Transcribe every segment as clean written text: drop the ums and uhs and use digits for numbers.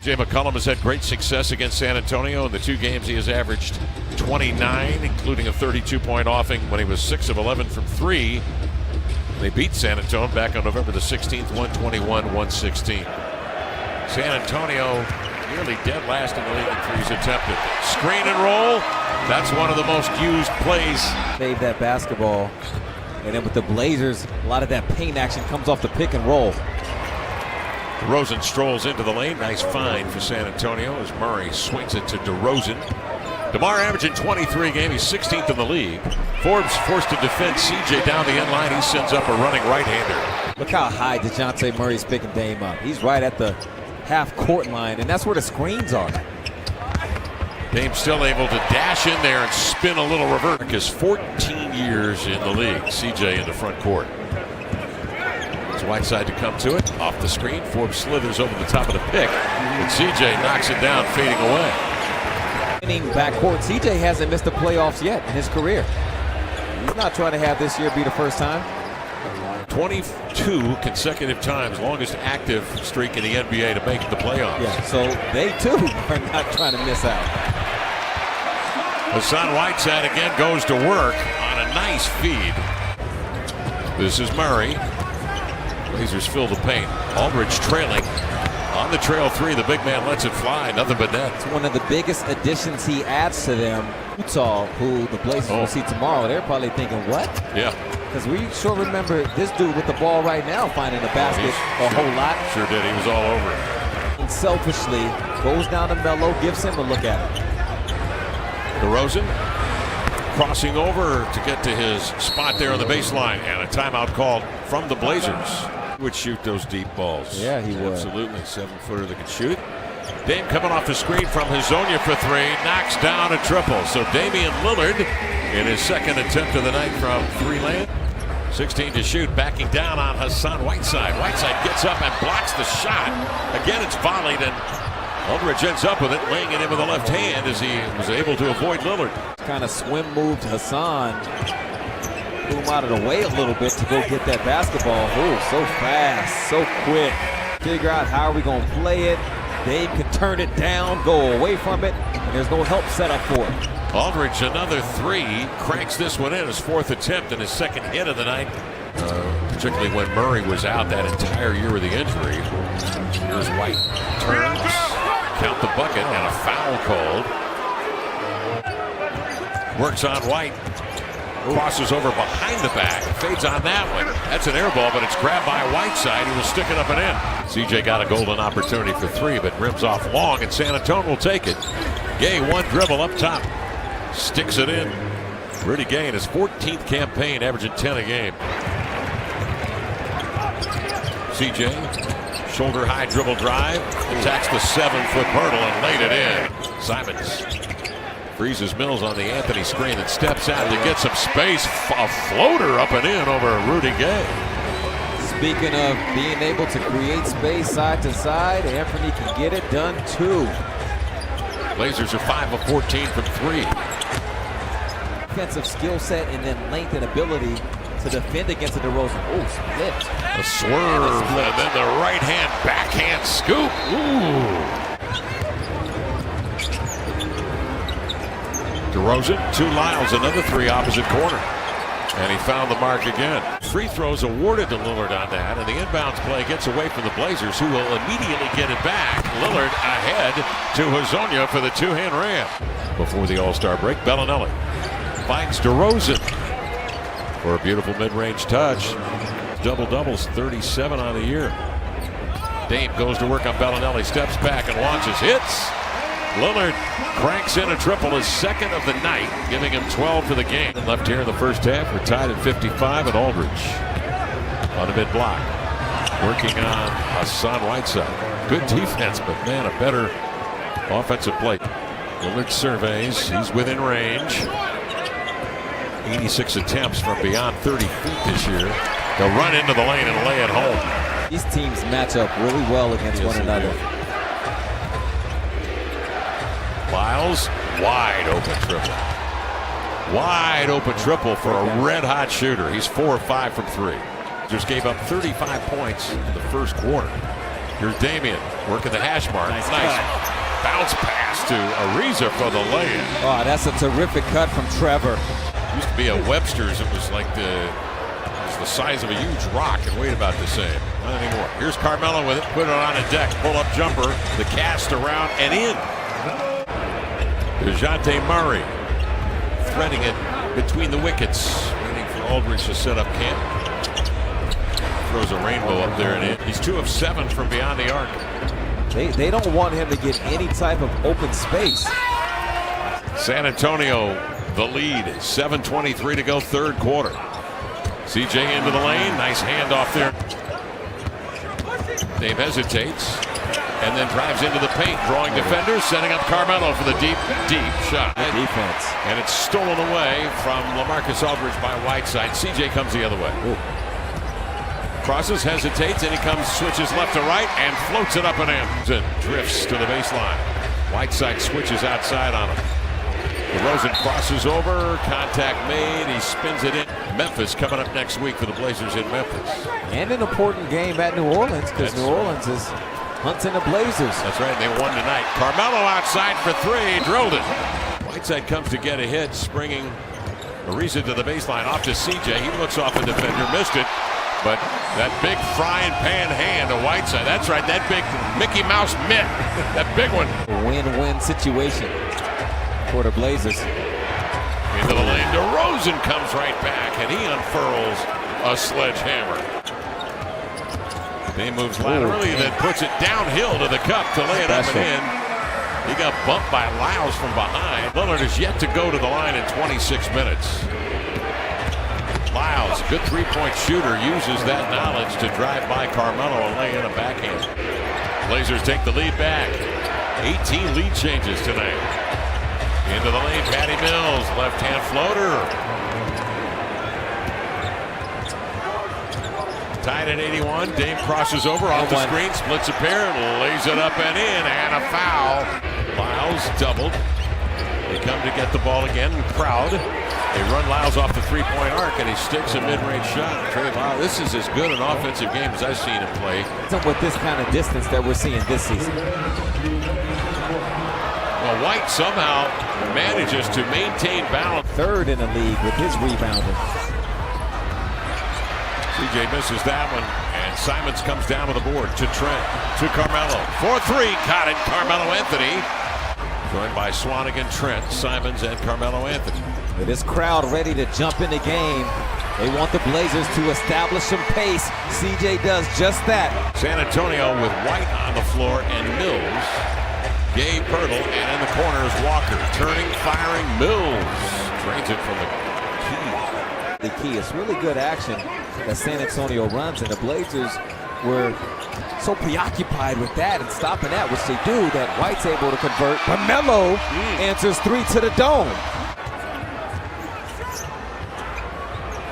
Jay McCollum has had great success against San Antonio. In the 2 games, he has averaged 29, including a 32-point offing when he was 6 of 11 from 3. They beat San Antonio back on November the 16th, 121-116. San Antonio nearly dead last in the league in threes attempted. Screen and roll. That's one of the most used plays. Save that basketball. And then with the Blazers, a lot of that paint action comes off the pick and roll. DeRozan strolls into the lane. Nice find for San Antonio as Murray swings it to DeRozan. DeMar averaging 23 a game. He's 16th in the league. Forbes forced to defend CJ down the end line. He sends up a running right-hander. Look how high DeJounte Murray's picking Dame up. He's right at the half-court line, and that's where the screens are. Dame still able to dash in there and spin a little revert. Is 14 years in the league. CJ in the front court. Whiteside to come to it, off the screen. Forbes slithers over the top of the pick, and CJ knocks it down, fading away. Backcourt, CJ hasn't missed the playoffs yet in his career. He's not trying to have this year be the first time. 22 consecutive times, longest active streak in the NBA to make the playoffs. Yeah, so they too are not trying to miss out. Hassan Whiteside again goes to work on a nice feed. This is Murray. Blazers fill the paint. Aldridge trailing. On the trail 3, the big man lets it fly. Nothing but net. It's one of the biggest additions he adds to them. Utah, who the Blazers will see tomorrow, they're probably thinking, what? Yeah. Because we sure remember this dude with the ball right now finding the basket a whole lot. Sure did. He was all over it. And selfishly goes down to Melo, gives him a look at it. DeRozan crossing over to get to his spot there on the baseline, and a timeout called from the Blazers. Would shoot those deep balls. Yeah, he would. Absolutely. 7-footer that could shoot. Dame coming off the screen from Hazonia for 3, knocks down a triple. So Damian Lillard in his second attempt of the night from 3 land. 16 to shoot, backing down on Hassan Whiteside. Whiteside gets up and blocks the shot. Again, it's volleyed, and Aldridge ends up with it, laying it in with the left hand as he was able to avoid Lillard. Kind of swim moved Hassan. Blew him out of the way a little bit to go get that basketball. Oh, so fast, so quick. Figure out how are we going to play it. Dave can turn it down, go away from it, and there's no help set up for it. Aldridge, another 3, cranks this one in, his 4th attempt and his 2nd hit of the night. Particularly when Murray was out that entire year with the injury. Here's White, turns, count the bucket, and a foul called. Works on White. Crosses over behind the back. Fades on that one. That's an air ball, but it's grabbed by Whiteside. He will stick it up and in. CJ got a golden opportunity for 3, but rims off long, and San Antonio will take it. Gay, one dribble up top. Sticks it in. Rudy Gay in his 14th campaign, averaging 10 a game. CJ, shoulder high dribble drive. Attacks the 7-foot hurdle and laid it in. Simons freezes Mills on the Anthony screen and steps out to get some space. A floater up and in over Rudy Gay. Speaking of being able to create space side to side, Anthony can get it done too. Blazers are 5 of 14 from 3. Defensive skill set and then length and ability to defend against the DeRozan. Oh, split. A swerve and then the right hand backhand scoop. Ooh. DeRozan, 2 Lyles, another 3 opposite corner. And he found the mark again. Free throws awarded to Lillard on that, and the inbounds play gets away from the Blazers, who will immediately get it back. Lillard ahead to Hazonia for the 2-hand ram. Before the All-Star break, Bellinelli finds DeRozan for a beautiful mid-range touch. Double-doubles, 37 on the year. Dame goes to work on Bellinelli, steps back and launches, hits. Lillard cranks in a triple, his 2nd of the night, giving him 12 for the game. Left here in the first half, we're tied at 55, and Aldridge on a mid-block. Working on Hassan Whiteside. Good defense, but man, a better offensive play. Lillard surveys, he's within range. 86 attempts from beyond 30 feet this year. They'll run into the lane and lay it home. These teams match up really well against one another. Lyles, wide open triple. Wide open triple for a red-hot shooter. He's 4 of 5 from 3. Just gave up 35 points in the first quarter. Here's Damian. Working the hash mark. Nice bounce pass to Ariza for the lay-in. Oh, that's a terrific cut from Trevor. Used to be a Webster's. It was like the size of a huge rock and weighed about the same. Not anymore. Here's Carmelo with it. Put it on a deck. Pull up jumper. The cast around and in. DeJounte Murray threading it between the wickets. Waiting for Aldridge to set up camp. Throws a rainbow up there and in. He's 2 of 7 from beyond the arc. They don't want him to get any type of open space. San Antonio, the lead. 7:23 to go, third quarter. CJ into the lane. Nice handoff there. Dave hesitates and then drives into the paint, drawing defenders, setting up Carmelo for the deep shot. Good defense. And it's stolen away from LaMarcus Aldridge by Whiteside. CJ comes the other way. Ooh. Crosses, hesitates, and he comes, switches left to right, and floats it up and in. And drifts to the baseline. Whiteside switches outside on him. DeRozan crosses over, contact made, he spins it in. Memphis coming up next week for the Blazers in Memphis. And an important game at New Orleans, because New Orleans is hunting the Blazers. That's right, they won tonight. Carmelo outside for 3, drilled it. Whiteside comes to get a hit, springing Ariza to the baseline, off to CJ. He looks off a defender, missed it. But that big frying pan hand to Whiteside, that's right, that big Mickey Mouse mitt, that big one. Win-win situation for the Blazers. Into the lane, DeRozan comes right back, and he unfurls a sledgehammer. He moves laterally, then puts it downhill to the cup to lay it up and in. He got bumped by Lyles from behind. Lillard is yet to go to the line in 26 minutes. Lyles, good three-point shooter, uses that knowledge to drive by Carmelo and lay in a backhand. Blazers take the lead back. 18 lead changes tonight. Into the lane, Patty Mills, left-hand floater. Tied at 81. Dame crosses over off the screen, splits a pair, lays it up and in, and a foul. Lyles doubled. They come to get the ball again, crowd. They run Lyles off the three-point arc, and he sticks a mid-range shot. Trey Lyles, this is as good an offensive game as I've seen him play. With this kind of distance that we're seeing this season. Well, White somehow manages to maintain balance. Third in the league with his rebounding. CJ misses that one, and Simons comes down with the board to Trent, to Carmelo. 4-3, got it, Carmelo Anthony. Joined by Swanigan, Trent, Simons, and Carmelo Anthony. With this crowd ready to jump in the game, they want the Blazers to establish some pace. CJ does just that. San Antonio with White on the floor and Mills. Gabe Pirtle, and in the corner is Walker. Turning, firing, Mills. Drains it from the key. The key is really good action that San Antonio runs, and the Blazers were so preoccupied with that and stopping that, which they do, that White's able to convert. Carmelo answers 3 to the dome.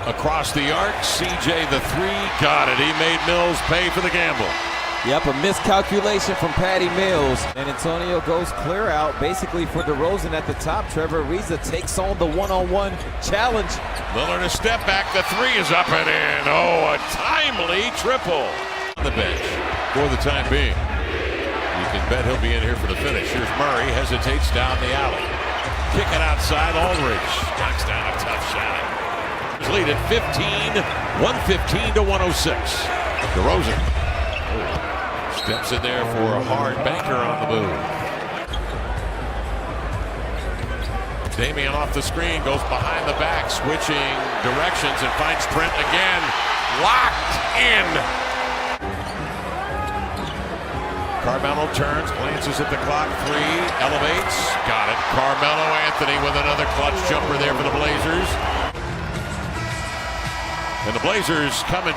Across the arc, CJ the 3, got it. He made Mills pay for the gamble. Yep, a miscalculation from Patty Mills. And Antonio goes clear out, basically for DeRozan at the top. Trevor Ariza takes on the one-on-one challenge. Lillard a step back, the 3 is up and in. Oh, a timely triple. On the bench for the time being. You can bet he'll be in here for the finish. Here's Murray, hesitates down the alley. Kick it outside, Aldridge knocks down a tough shot. Lead at 15, 115 to 106. DeRozan steps in there for a hard banker on the move. Damian off the screen, goes behind the back, switching directions and finds Trent again. Locked in. Carmelo turns, glances at the clock, 3, elevates, got it. Carmelo Anthony with another clutch jumper there for the Blazers. And the Blazers coming